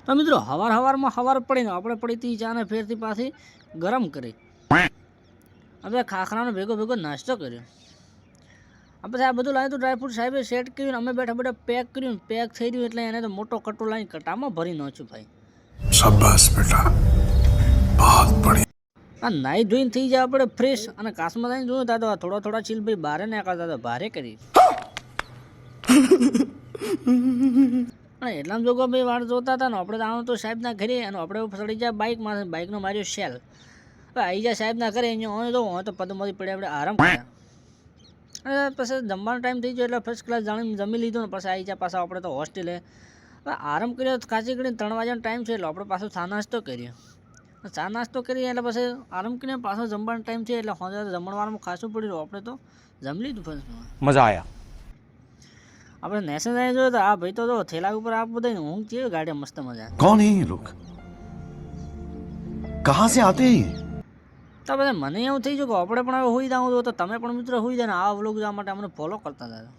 તો મિત્રો હવાર પડીને આપણે પડીથી ચાને ફેરથી પાછી ગરમ કરી આપણે ખાખરાનો ભેગો નાસ્તો કર્યો. આપણે આ બધું લાવ્યું તો ડ્રાયફ્રૂટ સાહેબે સેટ કર્યું, અમે બેઠા પેક કર્યું. પેક થઈ રહ્યું એટલે એને તો મોટો કટો લાવીને કટામાં ભરી નાખ્યું ભાઈ. શાબાશ બેટા, બહુત બઢિયા. આ નાઈ ધોઈને થઈ જાય આપણે ફ્રેશ, અને કાશમાં થઈને જોયું તા તો થોડા ચીલ ભાઈ બહાર ના કરતા તો ભારે કરી. અને એટલામાં જો ભાઈ વાળ જોતા હતા ને આપણે તો આવવાનું તો સાહેબના ઘરે, અને આપણે ચડી જાય બાઇકનો માર્યો શેલ. આવી જાય સાહેબના ઘરે, અહીંયા તો પદમાંથી પડે આપણે આરામ કર્યા. અને પછી જમવાનો ટાઈમ થઈ ગયો એટલે ફર્સ્ટ ક્લાસ જમી લીધું ને પછી આવી જાય પાછા આપણે તો હોસ્ટેલે. આરામ કર્યો ખાસી કરીને 3 વાગ્યાનો ટાઈમ છે એટલે આપણે પાછો ચા નાસ્તો કર્યો. ચા નાસ્તો કરીએ એટલે પછી આરામ કરીને પાછો જમવાનો ટાઈમ છે એટલે જમણવારમાં ખાસું પડ્યું. આપણે તો જમી લીધું ફર્સ્ટમાં. મજા આવ્યા. આપણે નેશન આવી જોયું તો આ ભાઈ તો થેલા ઉપર આપ બધા ઊંઘ છે ગાડી મસ્ત મજા. કોણ હે ये लोग, कहां से आते हैं? તો બધા મને એવું થઈ ગયું કે આપણે પણ હવે હોઈ જાવ તો તમે પણ મિત્રો હોઈ જાય ને આ વ્લોગ જોવા માટે અમને ફોલો કરતા હતા.